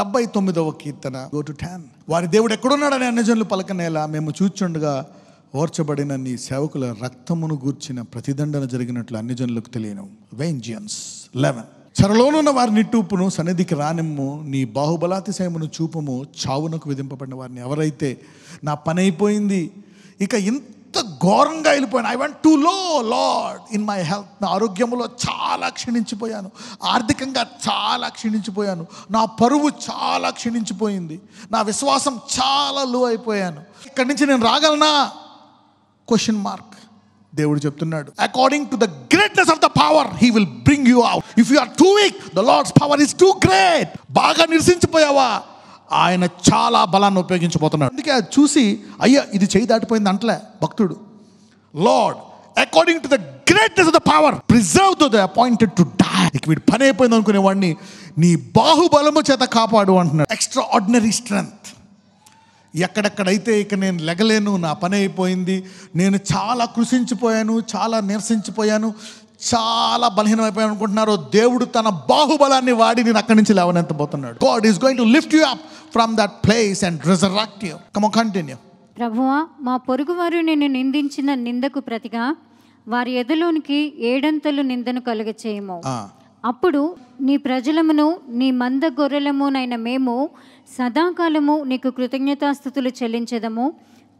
79వ Keerthana go to 10. వారి దేవుడు ఎక్కడున్నాడని అన్యజనులు పలకనేలా మేము చూచుండగా ఓర్చబడిన నీ సేవకుల రక్తమును గూర్చిన ప్రతిదండన జరిగినట్లు అన్యజనులకు తెలియను. వెంజియన్స్ 11. చెరలోనున్న వారి నిట్టూపును సన్నిధికి రానిమ్ము, నీ బాహుబలాతిశయమును చూపము, చావునకు విధింపబడిన వారిని. ఎవరైతే నా పని అయిపోయింది, ఇక ఇంత ఘోరంగా వెళ్ళిపోయాను, ఐ వాంట్ టు లో లార్డ్ ఇన్ మై హెల్త్, నా ఆరోగ్యంలో చాలా క్షీణించిపోయాను, ఆర్థికంగా చాలా క్షీణించిపోయాను, నా పరువు చాలా క్షీణించిపోయింది, నా విశ్వాసం చాలా లో అయిపోయాను, ఇక్కడి నుంచి నేను రాగలనా? Question mark. దేవుడు చెప్తున్నాడు, according to the greatness of the power he will bring you out. If you are too weak, the lord's power is too great. బాగా నిరసించిపోయావా, ఆయన చాలా బలాన్ని ఉపయోగించబోతున్నాడు. అందుకే అది చూసి అయ్యా ఇది చేయి దాటిపోయింది అంటలే భక్తుడు. Lord according to the greatness of the power preserve the appointed to die. ఇక వీడు పని అయిపోయింది అనుకునే వాడిని నీ బాహుబలము చేత కాపాడు అంటున్నాడు. Extra ordinary strength. ఎక్కడెక్కడైతే ఇక నేను లెగలేను, నా పని అయిపోయింది, నేను చాలా కృషించిపోయాను, చాలా నిరసించిపోయాను, చాలా బలహీనమైపోయాను అనుకుంటున్నారో, దేవుడు తన బాహుబలాన్ని వాడి నేను అక్కడి నుంచి లేవనెత్తబోతున్నాడు. God is going to lift you up from that place and resurrect you. Come on, continue. ప్రభువా, మా పొరుగువారు నిన్ను నిందించిన నిందకు ప్రతిగా వారి ఎదలోనికి ఏడంతలు నిందను కలుగచేయము. అప్పుడు నీ ప్రజలమును నీ మంద గొర్రెలమునైన మేము సదాకాలము నీకు కృతజ్ఞతాస్తుతులు చెల్లించెదము,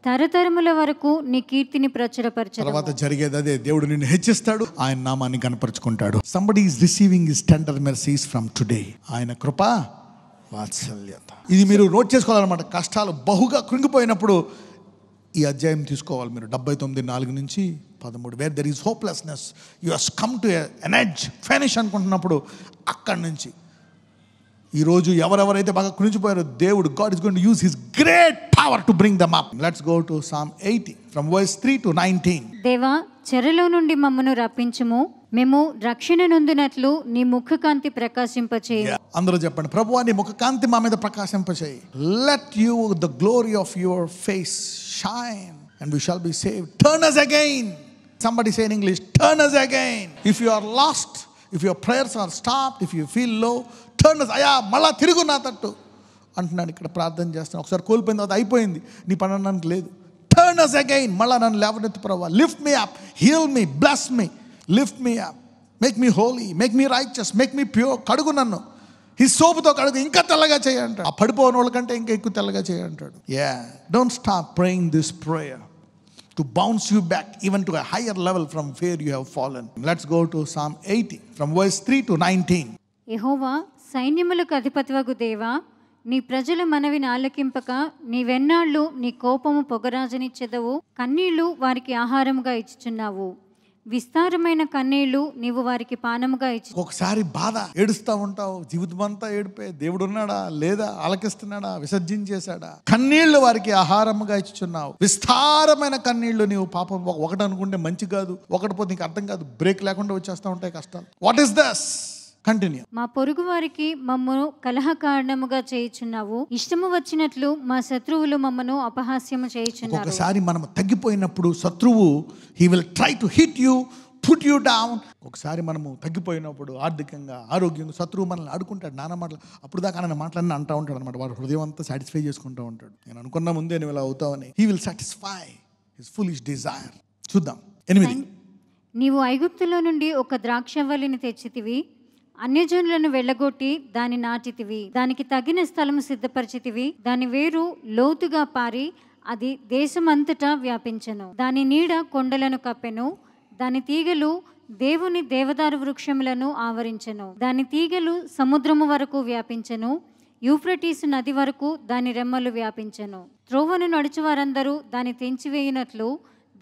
తరతరముల వరకు నీ కీర్తిని ప్రచురపరచదము. తర్వాత జరిగేది అదే, దేవుడు నిన్ను హెచ్చిస్తాడు, ఆయన నామాన్ని కనపరుచుకుంటాడు. Somebody is receiving his tender mercies from today. ఆయన కృప వాత్సల్యత. ఇది మీరు నోట్ చేసుకోవాలన్నమాట. కష్టాలు బహుగా కృంగిపోయినప్పుడు ఈ అధ్యాయం తీసుకోవాలి మీరు. 79:4 నుంచి 13. Where there is hopelessness, you has come to an edge, finish అనుకుంటున్నప్పుడు అక్కడి నుంచి ఈరోజు ఎవరెవరైతే బాగా కృంగిపోయారో దేవుడు, God is going to use his great power to bring them up. Let's go to Psalm 80 from verse 3 to 19. దేవా, చెరలో నుండి మమ్మను రప్పించుము, మేము రక్షణ నొందినట్లు నీ ముఖకాంతి ప్రకాశింపచేయి. అందరూ చెప్పండి, ప్రభువా నీ ముఖకాంతి మా మీద ప్రకాశింపచేయి. Let you the glory of your face shine and we shall be saved. Turn us again. Somebody say in English, turn us again. If you are lost, if your prayers are stopped, if you feel low, turn us. అయ్యా మళ్ళా తిరుగు నా తట్టు అంటున్నాను. ఇక్కడ ప్రార్థన చేస్తాను. ఒకసారి కోల్పోయిన తర్వాత అయిపోయింది, నీ పని అన్నానికి లేదు. Turn us again. మళ్ళా నన్ను లేవనెత్తు ప్రభువా. Lift me up, heal me, bless me, lift me up, make me holy, make me righteous, make me pure. కడుగు నన్ను, ఈ సోపుతో కడుగు, ఇంకా తెల్లగా చేయంటాడు. ఆ పడిపోయిన వాళ్ళ కంటే ఇంకా ఎక్కువ తెల్లగా చేయంటాడు. Don't stop praying this prayer to bounce you back even to a higher level from where you have fallen. Let's go to Psalm 80 from verse 3 to 19. యెహోవా, సైన్యములకు అధిపతివగు దేవా, నీ ప్రజల మనవిని ఆలకింపక నీవెన్నాళ్ళు నీ కోపము పొగరాజనిచ్చెదవు. కన్నీళ్లు వారికి ఆహారముగా ఇచ్చుచున్నావు, విస్తారమైన కన్నీళ్లు నీవు వారికి పానముగా ఇచ్చు. ఒకసారి బాధ, ఏడుస్తూ ఉంటావు, జీవితం అంతా ఏడిపే, దేవుడు ఉన్నాడా లేదా, ఆలకిస్తున్నాడా, విసర్జించేశాడా? కన్నీళ్లు వారికి ఆహారముగా ఇచ్చుచున్నావు, విస్తారమైన కన్నీళ్లు. నీవు పాపం ఒకటి అనుకుంటే మంచి కాదు, ఒకటి పోతే నీకు అర్థం కాదు, బ్రేక్ లేకుండా వచ్చేస్తూ ఉంటాయి కష్టాలు. What is this? కంటిన్యూ. మా పొరుగు వారికి మమ్మను కలహ కారణముగా చేయుచున్నావు, ఇష్టము వచ్చినట్లు మా శత్రువులు మమ్మను అపహాస్యము చేయుచున్నారు. ఒకసారి మనం తగ్గిపోయినప్పుడు శత్రువు he will try to hit you, put you down. ఒకసారి మనము తగ్గిపోయినప్పుడు ఆర్థికంగా, ఆరోగ్యంగా శత్రువు మనల్ని ఆడుకుంటాడు, నాన్న మాటలు. అప్పుడు దాకా ఆయన మాటలన్నీ అంటూ ఉంటాడు అనమాట. వాడు హృదయం అంతా సాటిస్ఫై చేసుకుంటూ ఉంటాడు. నేను అనుకున్న ముందే నువ్వు ఇలా అవుతావని. He will satisfy his foolish desire. చూద్దాం 8. నీవు ఐగుప్తులో నుండి ఒక ద్రాక్షవల్లిని తెచ్చితివి, అన్యజనులను వెళ్ళగొట్టి దాని నాటితివి, దానికి తగిన స్థలము సిద్ధపరిచితివి, దాని వేరు లోతుగా పారి అది దేశమంతటా వ్యాపించెను, దాని నీడ కొండలను కప్పెను, దాని తీగలు దేవుని దేవదారు వృక్షములను ఆవరించెను, దాని తీగలు సముద్రము వరకు వ్యాపించెను, యూఫ్రటీసు నది వరకు దాని రెమ్మలు వ్యాపించెను. త్రోవను నడుచు వారందరూ దాన్ని తెంచివేయునట్లు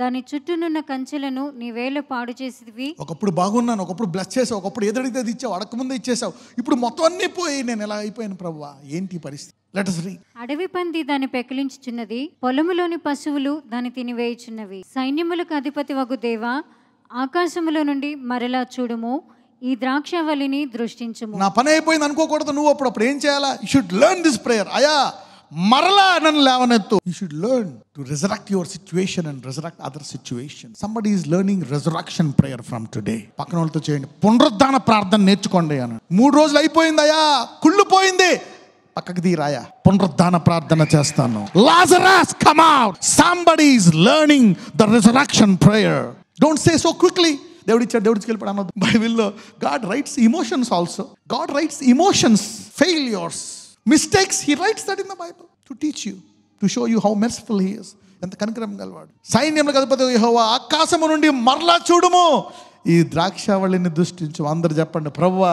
దాని చుట్టూనున్న కంచెలను నీ వేళ పాడు చేసేవి. ఒకప్పుడు బాగున్నాను, ఒకప్పుడు బ్లెస్ చేసావు, ఒకప్పుడు ఏదడిగితే అది ఇచ్చావు, అడగకముందే ఇచ్చేసావు, ఇప్పుడు మొత్తం అన్నీ పోయి నేను ఎలా అయిపోయాను ప్రభువా, ఏంటి పరిస్థితి? Let us read. అడవి పంది దాన్ని పెకిలించుచున్నది, పొలములోని పశువులు దాన్ని తినివేయుచున్నవి. సైన్యములకు అధిపతి వగు దేవా, ఆకాశములో నుండి మరలా చూడుము, ఈ ద్రాక్షవల్లిని దృష్టించుము. నా పని అయిపోయింది అనుకోకూడదు నువ్వు. అప్పుడు ఏం చేయాలా? You should learn this prayer. అయ్యా మరలా నన్ను లేవనెత్తు. You should learn to resurrect your situation and resurrect other situations. Somebody is learning resurrection prayer from today. పక్కన వాళ్ళతో చేయండి, పునరుద్ధాన ప్రార్థన నేర్చుకోండి అని. 3 రోజులు అయిపోయిందయ్యా, కుళ్ళిపోయింది, పక్కకి తీరాయా, పునరుద్ధాన ప్రార్థన చేస్తాను. Lazarus come out. Somebody is learning the resurrection prayer. Don't say so quickly దేవుడు ఇచ్చాడు, దేవుడికి వెళ్ళిపోయాడు అన్నది. బైబిల్లో God rights emotions also. God rights emotions, failures, mistakes. He writes that in the Bible to teach you, to show you how merciful he is. ఎంత కనికరం గలవాడు. సైన్యములకు అధిపతి యెహోవా, ఆకాశము నుండి మరలా చూడుము, ఈ ద్రాక్షావళిని దృష్టించు. అందరు చెప్పండి, ప్రభువా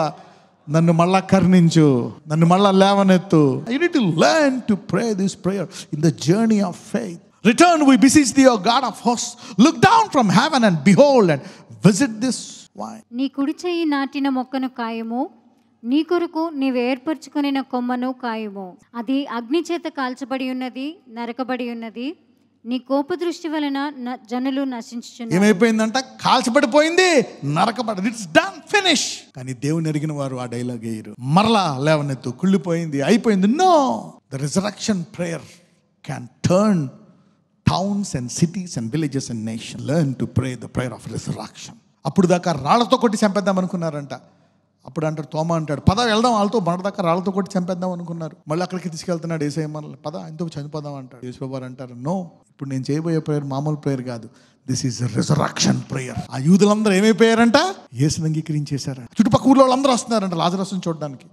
నన్ను మళ్ళా కరుణించు, నన్ను మళ్ళా లేవనెత్తు. You need to learn to pray this prayer in the journey of faith. Return, we beseech thee, O God of hosts. Look down from heaven and behold and visit this vine. నీ కుడి చెయ్యి నాటిన మొక్కను కాయము, నీ కొరకు నీవు ఏర్పరచుకొనిన కొమ్మను కాయము. అది అగ్ని చేత కాల్చబడి ఉన్నది, నరకబడి ఉన్నది. నీ కోప దృష్టి వలన జనులు నశించుచున్నారు. ఏమైపోయిందంట? కాల్చబడిపోయింది, నరకబడి. It's done, finish. కానీ దేవుని ఎరిగిన వారు ఆ డైలాగ్ వేయరు. మరలా లేవనెత్తు, కుళ్ళిపోయింది, అయిపోయింది. No, the resurrection prayer can turn towns and cities and villages and nations. Learn to pray the prayer of resurrection. అప్పుడు దాకా రాళ్లతో కొట్టి చంపేద్దాం అనుకున్నారంట. అప్పుడు అంటాడు, తోమా అంటాడు, పద వెళ్దాం, వాళ్ళతో మనదాకా రాళ్లతో కొట్టి చంపేద్దాం అనుకున్నారు. మళ్ళీ అక్కడికి తీసుకెళ్తున్నాడు యేసయ్య, మనల్ని పద ఆయనతో చనిపోదాం అంటాడు. యేసుప్రభువారు అంటారు, నో, ఇప్పుడు నేను చేయబోయే ప్రేయర్ మామూలు ప్రేయర్ కాదు. This is resurrection prayer. ఆ యూదులందరూ ఏమైపోయారంట? యేసుని అంగీకరించేశారంట. చుట్టుపక్కల ఊళ్ళో వాళ్ళందరూ వస్తున్నారంట లాజరస్ని చూడడానికి.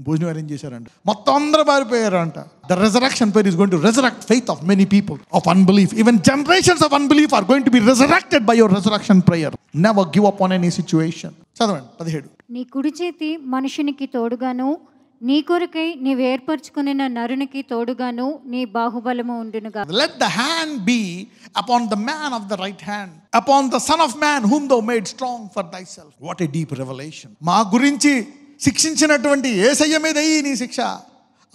భోజనం అరేంజ్ చేశారంట. మొత్తం అందరూ మారిపోయారంట. The resurrection prayer is going to resurrect faith of many people of unbelief. Even generations of unbelief are going to be resurrected by your resurrection prayer. Never give up on any situation. చదవండి 17. నీ కుడి చేతి మనుషునికి తోడుగాను, నీ కొరకై నీవు ఏర్పరచుకున్న నరునికి తోడుగాను నీ బాహుబలము ఉండునుగా. Let the hand be upon the man of the right hand, upon the son of man whom thou made strong for thyself. What a deep revelation. మా గురించి శిక్షించినటువంటి యేసయ్య మీద నీ శిక్ష.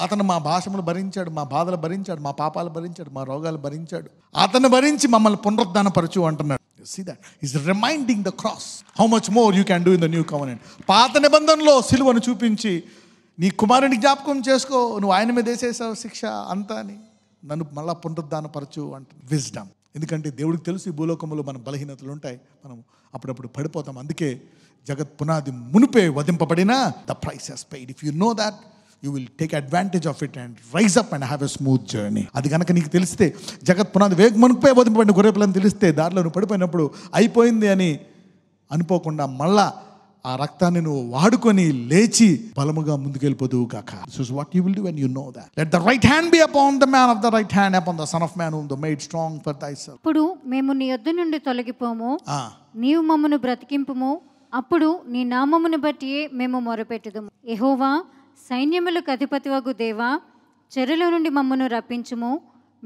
అతను మా భాషములు భరించాడు, మా బాధలు భరించాడు, మా పాపాలు భరించాడు, మా రోగాలు భరించాడు. అతను భరించి మమ్మల్ని పునరుద్ధానపరచు అంటున్నాడు. See that? He's reminding the cross. How much more you can do in the new covenant. పాత నిబంధనలో సిలువను చూపించి, నీ కుమారుని జ్ఞాపకం చేసుకో, నువ్వు ఆయన మీద వేసేసావు శిక్ష అంతా అని, నన్ను మళ్ళా పునరుద్ధానపరచు అంటుంది. విజ్డమ్. ఎందుకంటే దేవుడికి తెలుసు ఈ భూలోకంలో మన బలహీనతలు ఉంటాయి, మనం అప్పుడప్పుడు పడిపోతాం. అందుకే జగత్ పునాది మునిపే వధింపబడిన the price has paid. If you know that, you will take advantage of it and rise up and have a smooth journey. అది కనుక నీకు తెలిస్తే, జగత్ పునాది మునిపే వధింపబడిన గొర్రెపిల్లని తెలిస్తే, దారిలో నువ్వు పడిపోయినప్పుడు అయిపోయింది అని అనుకోకుండా మళ్ళా ఆ రక్తాన్ని నువ్వు వాడుకొని లేచి బలముగా ముందుకెళ్ళిపోదువు కాక. This is what you will do when you know that. Let the right hand be upon the man of the right hand, upon the son of man whom thou made strong for thyself. అప్పుడు మేము నీ యొద్ద నుండి తొలగిపోము, నీవు మమ్మను బ్రతికింపుము, అప్పుడు నీ నామమును బట్టి మేము మొరపెట్టుదుము. యెహోవా సైన్యములకు అధిపతివగు దేవా, చెరలో నుండి మమ్మను రప్పించుము,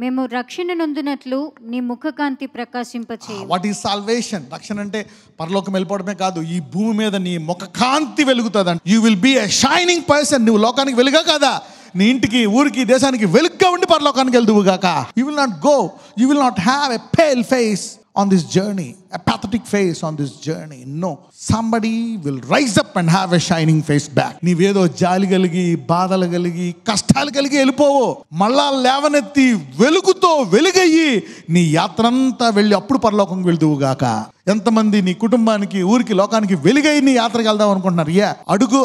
మేము రక్షణ నొందునట్లు నీ ముఖకాంతి ప్రకాశింపచేయు. What is salvation? రక్షణ అంటే పరలోకం వెళ్ళిపోవడమే కాదు, ఈ భూమి మీద నీ ముఖకాంతి వెలుగుతుంది. You will be a shining person. నువ్వు లోకానికి వెలుగా కదా, నీ ఇంటికి, ఊరికి, దేశానికి వెలుగుగా ఉండి పరలోకానికి వెళ్దువు గాక. You will not go, you will not have a pale face on this journey, a pathetic face on this journey. No, somebody will rise up and have a shining face back. నీవేదో జాలి కలిగి, బాధలు కలిగి, కష్టాలు కలిగి వెళ్ళిపోవు. మళ్ళా లేవనెత్తి వెలుగుతో వెలుగయ్యి నీ యాత్రంతా వెళ్ళి అప్పుడు పరలోకంకి వెళ్దువు గాక. ఎంతమంది నీ కుటుంబానికి, ఊరికి, లోకానికి వెలుగై నీ యాత్రకి వెళ్దాం అనుకుంటున్నారు?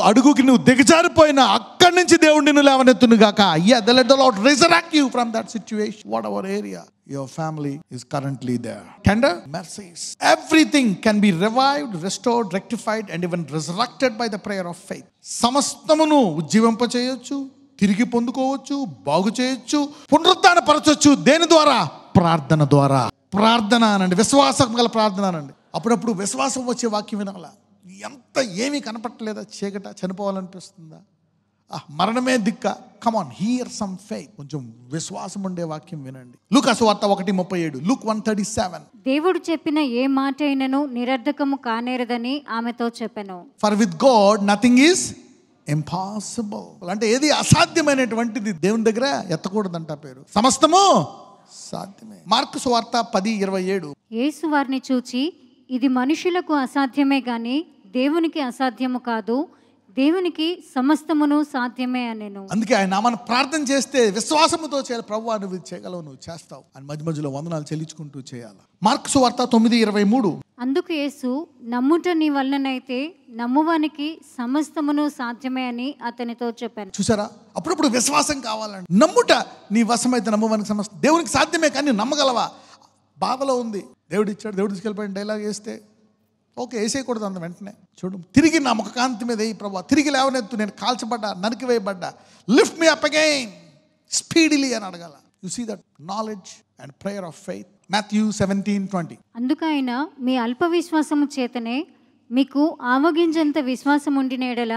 అడుగుకి నువ్వు దిగజారిపోయినా అక్కడి నుంచి దేవుడు నిన్ను లేవనెత్తును గాక. Let the Lord resurrect you from that situation. Whatever area your family is currently there. Tender mercies. Everything can be revived, restored, rectified and even resurrected by the prayer of faith. సమస్తమును ఉజ్జీవింప చేయొచ్చు, తిరిగి పొందుకోవచ్చు, బాగు చేయొచ్చు, పునరుద్ధాన పరచొచ్చు. దేని ద్వారా? ప్రార్థన ద్వారా. ప్రార్థన అనండి, విశ్వాసం గల ప్రార్థన అనండి. అప్పుడప్పుడు విశ్వాసం వచ్చే వాక్యం వినాలా? ఎంత ఏమీ కనపట్టలేదా? చీకట, చనిపోవాలనిపిస్తుందా? మరణమే దిక్క. Come on, hear some faith. కొంచెం విశ్వాసం ఉండే వాక్యం వినండి. లూకా సువార్త 1:37, Luke 1:37. దేవుడు చెప్పిన ఏ మాట అయినను నిరర్ధకము కానేరదని ఆమెతో చెప్పెను. For with God nothing is impossible. అంటే ఏది అసాధ్యమైనటువంటిది దేవుని దగ్గర ఎత్తకూడదంట పేరు. సమస్తము సాధ్యమే. మార్కు సువార్త 10:27. యేసు వారిని చూచి, ఇది మనుషులకు అసాధ్యమే గాని దేవునికి అసాధ్యము కాదు. దేవునికి సమస్తమును సాధ్యమే అనెను. అందుకే ఆయన నామాన్ని ప్రార్థన చేస్తే విశ్వాసముతో చేయాలి. ప్రభువా నువ్వు ఇది చేయగలవు, నువ్వు చేస్తావు అని మధ్య మధ్యలో వందనాలు చెల్లించుకుంటూ చేయాలి. మార్కు సువార్త 9:23. అందుకు యేసు, నమ్ముట నీ వలనైతే నమ్మువానికి సమస్తమును సాధ్యమే అని అతనితో చెప్పాను. చూసారా, అప్పుడప్పుడు విశ్వాసం కావాలండి. నమ్ముట నీ వశమైతే నమ్మువానికి సమస్తం. దేవునికి సాధ్యమే కానీ నమ్మగలవా? బాధలో ఉంది, దేవుడు ఇచ్చాడు, దేవుడు తీసుకెళ్ళిపోయిన డైలాగ్ వేస్తే ఓకే వేసేయకూడదు అంత వెంటనే. చూడు, తిరిగి నా ముఖ కాంతి మీద వేయి ప్రభువా, తిరిగి లేవనెత్తు, నేను కాల్చబడ్డా, నరికివేయబడ్డా, lift me up again speedily అని అడగాల. You see that knowledge and prayer of faith. Matthew 17:20. అందుకైన మీ అల్ప విశ్వాసము చేతనే మీకు ఆవగింజంత విశ్వాసం ఉండిన ఎడల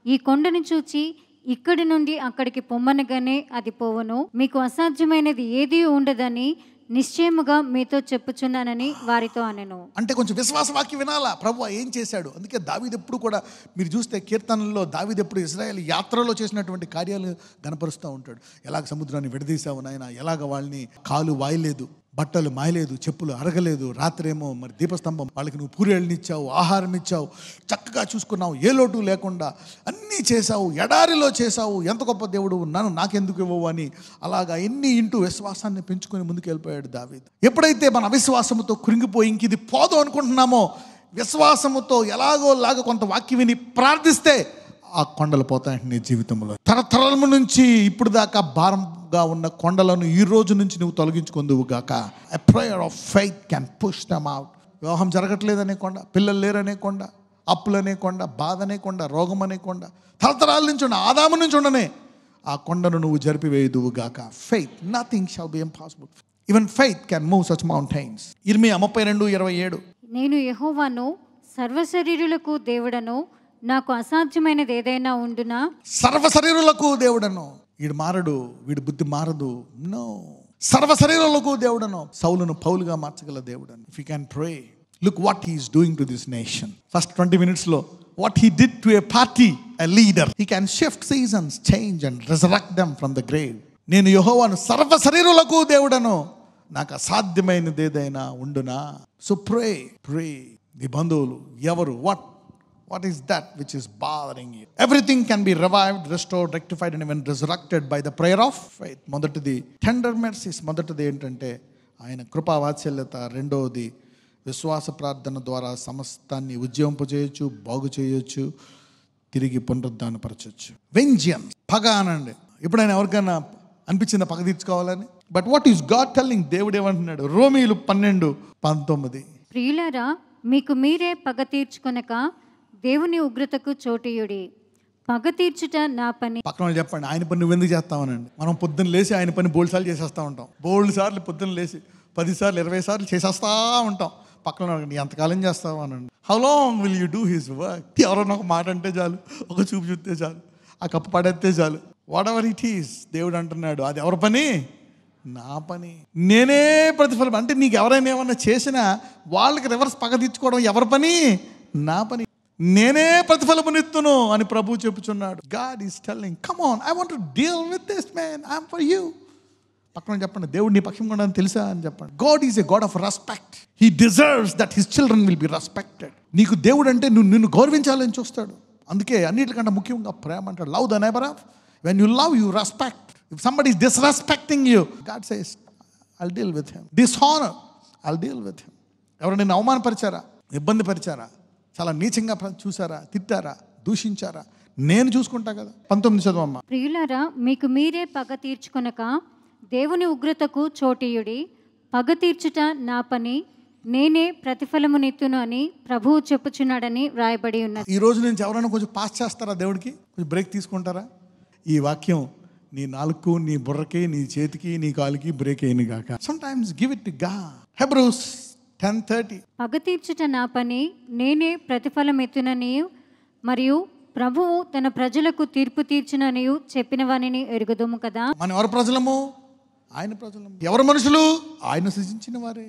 ఈ కొండను చూచి ఇక్కడి నుండి అక్కడికి పొమ్మనగానే అది పోవను. మీకు అసాధ్యమైనది ఏదీ ఉండదని నిశ్చయముగా మీతో చెప్పుచున్నానని వారితో అనెను. అంటే కొంచెం విశ్వాస వాక్యం వినాలా, ప్రభువా ఏం చేశాడు. అందుకే దావీదు ఎప్పుడు కూడా మీరు చూస్తే కీర్తనల్లో దావీదు ఎప్పుడు ఇశ్రాయేల్ యాత్రలో చేసినటువంటి కార్యాలు గనపరుస్తూ ఉంటాడు. ఎలాగ సముద్రాన్ని విడదీశావు నాయన, ఎలాగ వాళ్ళని కాలు వాయలేదు, బట్టలు మాయలేదు, చెప్పులు అరగలేదు, రాత్రేమో మరి దీపస్తంభం వాళ్ళకి నువ్వు పూరేళ్ళనిచ్చావు, ఆహారం ఇచ్చావు, చక్కగా చూసుకున్నావు, ఏ లోటు లేకుండా అన్నీ చేశావు, ఎడారిలో చేశావు, ఎంత గొప్ప దేవుడు, నాకెందుకు ఇవ్వవు అని అలాగా ఎన్ని ఇంటూ విశ్వాసాన్ని పెంచుకొని ముందుకు వెళ్ళిపోయాడు దావీదు. ఎప్పుడైతే మన అవిశ్వాసముతో కృంగిపోయి ఇంక ఇది పోదు అనుకుంటున్నామో, విశ్వాసముతో ఎలాగోలాగా కొంత వాక్యం విని ప్రార్థిస్తే ఆ కొండలు పోతాయంటే నీ జీవితంలో. తరతరము నుంచి ఇప్పుడు దాకా భారంగా ఉన్న కొండలను ఈ రోజు నుంచి నువ్వు తొలగించుకుందువు గాక. A prayer of faith can push them out. వివాహం జరగట్లేదనే కొండ, పిల్లలు లేరనే కొండ, అప్పులనే కొండ, బాధ అనే కొండ, రోగం అనే కొండ, తరతరాల నుంచి ఉన్న ఆదాము నుంచి ఉండనే ఆ కొండను నువ్వు జరిపివేయుదువు గాక. Faith, nothing shall be impossible. Even faith can move such mountains. ఇర్మియా 32:27. నేను యెహోవాను, సర్వశరీరులకు దేవుడను, నాకు అసాధ్యమైనది ఏదైనా ఉండునా? సర్వశరీరులకు దేవుడను. వీడు మారడు, వీడి బుద్ధి మారదు. నో, సర్వశరీరులకు దేవుడను. సౌలును పౌలుగా మార్చగల దేవుడను. If you can pray, look what he is doing to this nation. First 20 minutes లో what he did to A party, a leader. He can shift seasons, change and resurrect them from the grave. నేను యెహోవాను, సర్వశరీరులకు దేవుడను, నాకు అసాధ్యమైనది ఏదైనా ఉండునా? So ప్రే, ప్రే. నీ బంధువులు ఎవరు, what is that which is bothering you? Everything can be revived, restored, rectified and even resurrected by the prayer of faith. మొదటిది tender mercies. మొదటిది ఏంటంటే ఆయన కృపా వాత్సల్యత. రెండవది విశ్వాస ప్రార్థన ద్వారా సమస్తాన్ని ఉజ్జీవింపజేయచ్చు, బాగు చేయొచ్చు, తిరిగి పునరుద్ధానపరచచ్చు. వెంజియన్స్, పగ అనండి. ఎప్పుడైనా ఎవరికైనా అనిపించిందా పగ తీర్చుకోవాలని? But what is God telling? దేవుడు ఏమంటున్నాడు? రోమీయులు 12:19. ప్రియులారా, మీకు మీరే పగ తీర్చుకొనక దేవుని ఉగ్రతకు చోటీయుడి. పగ తీర్చుట నా పని. పక్కన వాళ్ళు చెప్పండి, ఆయన పని నువ్వు ఎందుకు చేస్తావనండి. మనం పొద్దున్న లేచి ఆయన పని బోల్డ్ సార్లు చేసేస్తూ ఉంటాం. బోల్డ్ సార్లు పొద్దున్న లేచి 10 సార్లు 20 సార్లు చేసేస్తూ ఉంటాం. పక్కన ఎంతకాలం చేస్తావు అనండి. How long will you do his work? ఎవరన్నా ఒక మాట అంటే చాలు, ఒక చూపు చూస్తే చాలు, ఆ కప్పు పడేస్తే చాలు. వాట్ ఎవర్ ఇట్ ఈస్, దేవుడు అంటున్నాడు అది ఎవరి పని? నా పని, నేనే ప్రతిఫలం. అంటే నీకు ఎవరైనా ఏమన్నా చేసినా వాళ్ళకి రివర్స్ పగ తీర్చుకోవడం ఎవరి పని? నా పని, నేనే ప్రతిఫలమునిత్తును అని ప్రభు చెప్పుచున్నాడు. God is telling, come on, I want to deal with this man, I am for you. పక్కన చెప్పండి, దేవుడు నీ పక్షం కూడా తెలుసా అని చెప్పండి. God is a God of respect. He deserves that his children will be respected. నీకు దేవుడు అంటే నిన్ను గౌరవించాలని చూస్తాడు. అందుకే అన్నిటికంటే ముఖ్యంగా ప్రేమ అంటాడు. Love the neighbour of. When you love, you respect. If somebody is disrespecting you, God says I'll deal with him. డిస్హానర్, I'll deal with him. ఎవరు నిన్ను అవమానపరిచారా, ఇబ్బంది పరిచారా, చాలా నీచంగా చూసారా, తిట్టారా, దూషించారా, నేను చూసుకుంటా కదా. 19 చదవమ్మా. ప్రియులారా, మీకు మీరే పగ తీర్చుకొనక దేవుని ఉగ్రతకు చోటీయుడి. పగ తీర్చుట నా పని, నేనే ప్రతిఫలమునిత్తును అని ప్రభువు చెప్పుచున్నాడని వ్రాయబడి ఉన్నది. ఈ రోజు నుంచి ఎవరైనా కొంచెం పాస్ చేస్తారా, దేవుడికి కొంచెం బ్రేక్ తీసుకుంటారా? ఈ వాక్యం నీ నాలుగు, నీ బుర్రకి, నీ చేతికి, నీ కాలుకి బ్రేక్ అయిన గాక. Sometimes give it to God. Hebrews 10:30. పగ తీర్చుట నా పని, నేనే ప్రతిఫలం ఎత్తునని మరియు ప్రభువు తన ప్రజలకు తీర్పు తీర్చునని చెప్పిన వానిని ఎరుగుదుము కదా. మనం ఎవరు ప్రజలము? ఆయన ప్రజలము. ఎవరు మనుషులు? ఆయన సృజించిన వారే.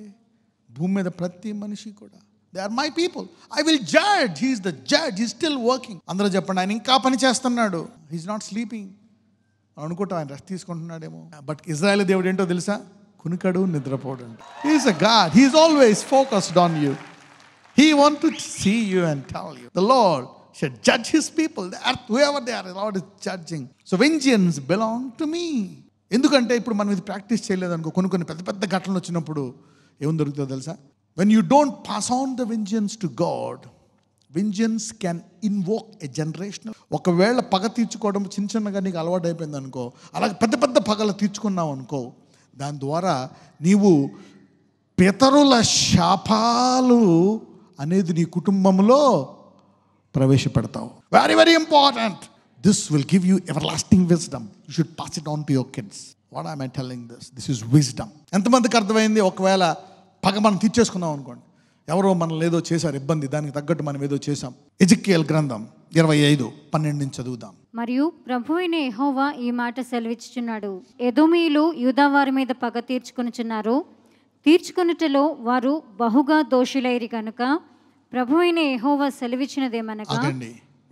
భూమి మీద ప్రతి మనిషి కూడా they are my people. I will judge. He is the judge. He still working. అందరూ చెప్పండి, ఆయన ఇంకా పని చేస్తున్నాడు. He is not sleeping. మనం అనుకుంటాం ఆయన రెస్ట్ తీసుకుంటున్నాడేమో. బట్ ఇజ్రాయేల్ దేవుడు ఏంటో తెలుసా? కునికడు, నిద్రపోడు. He is a God. He is always focused on you. He want to see you and tell you the Lord should judge his people, the earth, whoever they are, the Lord is judging. So vengeance belong to me. ఎందుకంటే ఇప్పుడు మనం ఇది practice చేయలేదనుకో, కొన్ని పెద్ద పెద్ద ఘటనలు వచ్చినప్పుడు ఏం దొరుకుతుందో తెలుసా? When you don't pass on the vengeance to God, vengeance can invoke a generational. ఒకవేళ పగ తీర్చుకోవడం చిన్నగా నీకు అలవాటు అయిపోయింది అనుకో, అలాగే పెద్ద పెద్ద పగలు తీర్చుకున్నావు అనుకో, దాని ద్వారా నీవు పితరుల శాపాలు అనేది నీ కుటుంబంలో ప్రవేశపెడతావు. Very very important. This will give you everlasting wisdom. You should pass it on to your kids. What I telling this is wisdom. ఎంతమందికి అర్థమైంది? ఒకవేళ పగ మనం తీర్చేసుకున్నాం అనుకోండి, ఎవరో మనల్ని ఏదో చేశారు ఇబ్బంది, దానికి తగ్గట్టు మనం ఏదో చేశాం. ఎజెకియల్ గ్రంథం 25:12 నుంచి చదువుదాం. మరియు ప్రభువైన యెహోవా ఈ మాట సెలవిచ్చుచున్నాడు, ఎదోమీయులు యూదా వారి మీద పగ తీర్చుకొనుచున్నారు. తీర్చుకొనుటలో వారు బహుగా దోషులైరి కనుక ప్రభువైన యెహోవా సెలవిచ్చినదేమనగా,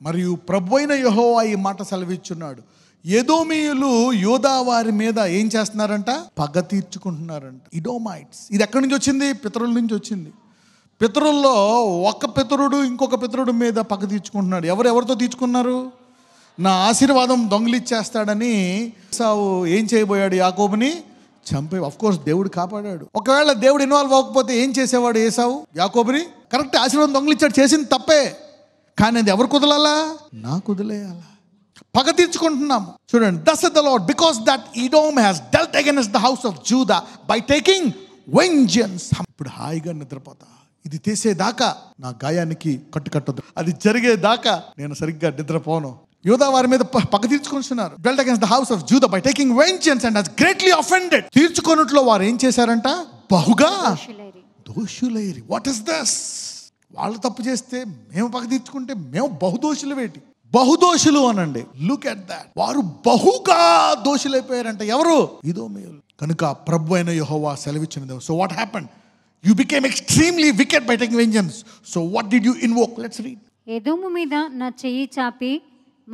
మరియు ప్రభువైన యెహోవా ఈ మాట సెలవిచ్చున్నాడు, ఎదోమీయులు యూదా వారి మీద ఏం చేస్తున్నారంట? పగ తీర్చుకుంటున్నారంట. ఇడోమైట్స్. ఇది ఎక్కడి నుంచి వచ్చింది? పితరుల నుంచి వచ్చింది. పితరుల్లో ఒక పితరుడు ఇంకొక పితరుడు మీద పగ తీర్చుకుంటున్నాడు. ఎవరితో తీర్చుకున్నారు? నా ఆశీర్వాదం దొంగిలిచ్చేస్తాడని ఏసావు ఏం చేయబోయాడు? యాకోబుని చంపే. ఆఫ్ కోర్స్ దేవుడు కాపాడాడు. ఒకవేళ దేవుడు ఇన్వాల్వ్ అవ్వకపోతే ఏం చేసేవాడు ఏసావు? యాకోబుని కరెక్ట్ ఆశీర్వాదం దొంగిలిచ్చాడు, చేసింది తప్పే, కానీ అది ఎవరు కుదలాలా? నాకు వదిలేయాలా? పగ తీర్చుకుంటున్నాము. చూడండి, thus saith the Lord, because that Edom has dealt against the house of Judah by taking vengeance. ఇప్పుడు హాయిగా నిద్రపోతా. ఇది తీసేదాకా నా గాయానికి కట్టుకట్టదు. అది జరిగేదాకా నేను సరిగ్గా నిద్రపోను. యూదా వారి మీద పగ తీర్చుకుంటున్నారు. dealt against the house of Judah by taking vengeance and has greatly offended. తీర్చుకొనుట్లో వారు ఏం చేశారంట? బహుగా దోషులైరి. What is this? వాళ్ళు తప్పు చేస్తే మేము పగ తీర్చుకుంటే మేము బహుదోషులు వేటి? బహుదోషులు అనండి. Look at that. వారు బహుగా దోషులైపోయారంట. ఎవరు? ఎదోమీయులు. కనుక ప్రభువైన యెహోవా సెలవిచ్చినది. So what happened? You became extremely wicked by taking vengeance. So what did you invoke? Let's read. ఎదోము మీద నా చెయ్యి చాపి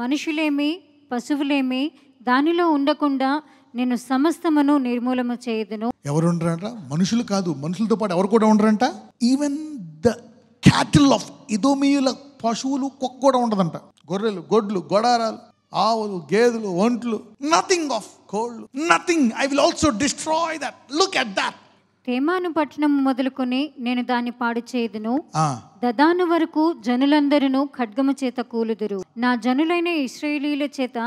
మనుషులేమి పశువులేమి దానిలో ఉండకుండా నేను సమస్తమును నిర్మూలన చేయదును. ఎవరు ఉండరంట? మనుషులు కాదు, మనుషులతో పాటు ఎవరు కూడా ఉండరంట? ఈవెన్ ద క్యాటిల్ ఆఫ్ ఎదోమీయుల పశువులు కుక్క కూడా ఉండదంట. గొర్రెలు, గొడ్లు, గొడారాలు, ఆవులు, గేదెలు, ఒంట్లు, నథింగ్ ఆఫ్ కోళ్ళు, nothing. I will also destroy that. Look at that. తేమాను పట్టణం మొదలుకొని నేను దాన్ని పాడు చేయుదును. దదాను వరకు జనులందరూ ఖడ్గము చేత కూలుదురు. నా జనులైన ఇశ్రాయేలీయుల చేత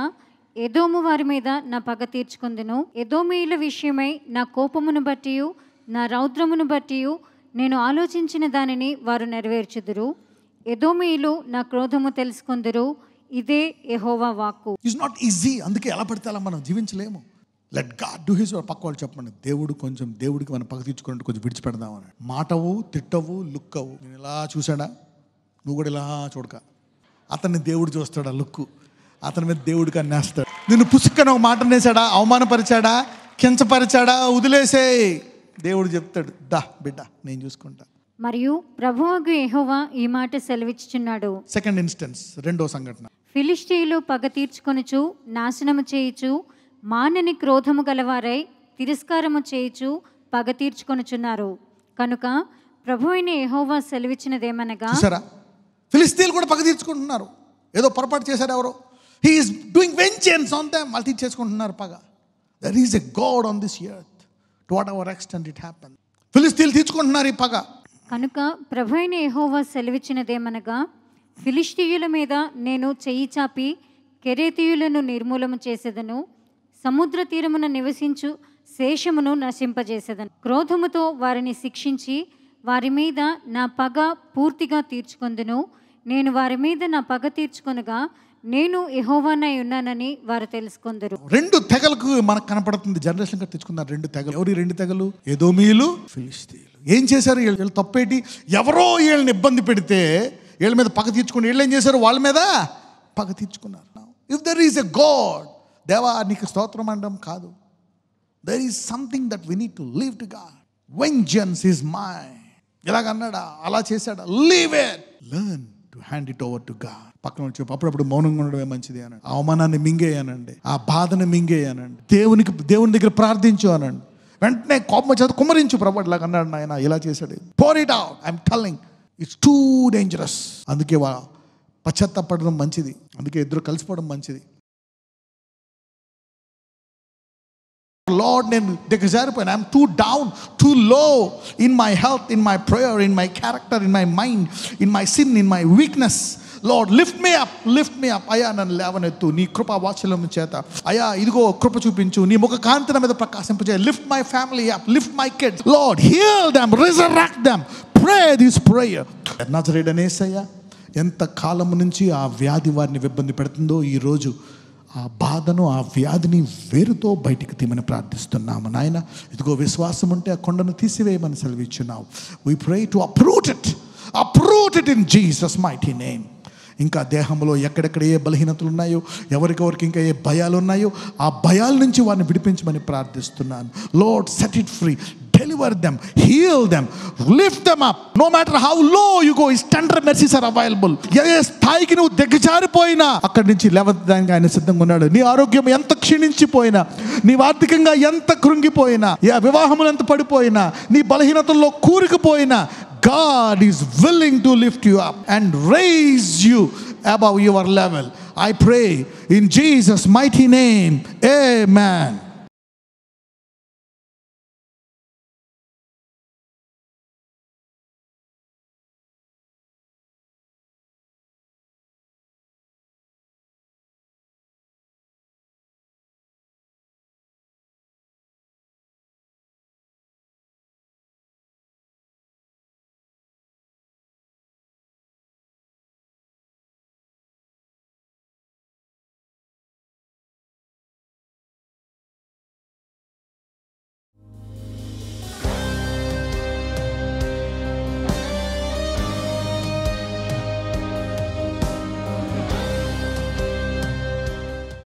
ఎదోము వారి మీద నా పగ తీర్చుకుందును. ఎదోమీయుల విషయమై నా కోపమును బట్టి నా రౌద్రమును బట్టి నేను ఆలోచించిన దానిని వారు నెరవేర్చుదురు. ఎదోమీయులు నా క్రోధము తెలుసుకుందురు. ఇదే యెహోవా వాక్కు. It's not easy. అందుకే ఎలా పడితే అలా మనం జీవించలేము. Let God do his work. పక్క వాళ్ళు చెప్పండి, దేవుడికి మనం పగ తీర్చుకుంటే కొంచెం విడిచిపెడదామని. మాటవు, తిట్టవు, లుక్కవు. నేను ఇలా చూసాడా, నువ్వు కూడా ఇలా చూడక. అతన్ని దేవుడు చూస్తాడా లుక్కు, అతని మీద దేవుడికి అన్నేస్తాడు. నిన్ను పుసుక్కని ఒక మాట అనేసాడా, అవమానపరిచాడా, కించపరిచాడా, వదిలేసే. దేవుడు చెప్తాడు, దా బిడ్డ నేను చూసుకుంటా. మరియు ప్రభువగు యెహోవా ఈ మాట సెలవిచ్చుచున్నాడు. సెకండ్ ఇన్స్టెన్స్, రెండో సంఘటన. ఫిలిష్తీయులు పగ తీర్చుకొనుచు నాశనము చేయుచు మానని క్రోధము గలవారై తిరస్కారము చేయుచు పగ తీర్చుకొనుచున్నారు. కనుక ప్రభువైన యెహోవా సెలవిచ్చినదేమనగా, చూసారా, ఫిలిష్తీయులు కూడా పగ తీర్చుకుంటున్నారు. ఏదో పొరపాటు చేశారు ఎవరో. He is doing vengeance on them. వాళ్ళు తీర్చేసుకుంటున్నారు పగ. There is a God on this earth. To what ever extent it happen. ఫిలిష్తీయులు తీర్చుకుంటున్నారు ఈ పగ. కనుక ప్రభువైన యెహోవా సెలవిచ్చినదేమనగా, ఫిలిష్తీయుల మీద నేను చెయ్యి చాపి కెరేతీయులను నిర్మూలన చేసేదను. సముద్ర తీరమున నివసించు శేషమును నశింపజేసేదను. క్రోధముతో వారిని శిక్షించి వారి మీద నా పగ పూర్తిగా తీర్చుకొందును. నేను వారి మీద నా పగ తీర్చుకొనగా నేను యెహోవానై ఉన్నానని వారు తెలుసుకొందురు. రెండు తెగలకు మనకు కనపడుతుంది. జనరేషన్ గా తెచ్చుకున్నారు రెండు తెగలు. ఎవరి రెండు తెగలు? ఎదోమీయులు, ఫిలిష్తీయులు. ఏం చేశారు వీళ్ళు? తప్పేటి? ఎవరో వీళ్ళని ఇబ్బంది పెడితే వీళ్ళ మీద పగ తీర్చుకుని వీళ్ళు ఏం చేశారు? వాళ్ళ మీద పగ తీర్చుకున్నారు. If there is a God, దేవా నీకు స్తోత్రం అనడం కాదు. There is something that we need to leave to God. Vengeance is mine. ఇలాగన్నాడా, అలా చేశాడా, leave it. Learn to hand it over to God. పక్కన వచ్చి అప్పుడప్పుడు మౌనంగా ఉండడమే మంచిది అనండి. ఆ అవమానాన్ని మింగేయనండి, ఆ బాధను మింగేయనండి. దేవుని దగ్గర ప్రార్థించు అనండి. వెంటనే కోపం వచ్చేది కుమ్మరించు. ప్రభు ఇలాగ అన్నాడు, నాయన ఇలా చేశాడు. Pour it out. I'm telling, it's too dangerous. అందుకే పశ్చాత్తాపడడం మంచిది, అందుకే ఇద్దరు కలిసిపోవడం మంచిది. లార్డ్, నేను దిగజారిపోయాను, I'm too down, too low in my health, in my prayer, in my character, in my mind, in my sin, in my weakness. Lord lift me up, lift me up. అయ్యా నన్ను లేవనెత్తు నీ కృపా వాత్సల్యం చేత. అయ్యా ఇదిగో కృప చూపించు, నీ ముఖ కాంతి నా మీద ప్రకాశింపజేయ. Lift my family up, lift my kids. Lord heal them, resurrect them. Pray this prayer. నజరేయుడైన యేసయ్యా, ఎంత కాలం నుంచి ఆ వ్యాధి వారిని ఇబ్బంది పెడుతుందో, ఈరోజు ఆ బాధను, ఆ వ్యాధిని వేరుతో బయటికి తీయమని ప్రార్థిస్తున్నాము నాయన. ఇదిగో విశ్వాసం ఉంటే ఆ కొండను తీసివేయమని సెలవిచ్చున్నావు. We pray to uproot it in Jesus mighty name. ఇంకా దేహంలో ఎక్కడెక్కడ ఏ బలహీనతలు ఉన్నాయో, ఎవరికెవరికి ఇంకా ఏ భయాలు ఉన్నాయో, ఆ భయాల నుంచి వారిని విడిపించమని ప్రార్థిస్తున్నాను. Lord set it free, deliver them, heal them, lift them up. No matter how low you go, his tender mercies are available. ఏ స్థాయికి నువ్వు దిగజారిపోయినా అక్కడి నుంచి లేవడానికి ఆయన సిద్ధంగా ఉన్నాడు. నీ ఆరోగ్యం ఎంత క్షీణించిపోయినా, నీ ఆర్థికంగా ఎంత కృంగిపోయినా, ఏ వివాహములు ఎంత పడిపోయినా, నీ బలహీనతల్లో కూరుకుపోయినా, God is willing to lift you up and raise you above your level. I pray in Jesus' mighty name. Amen.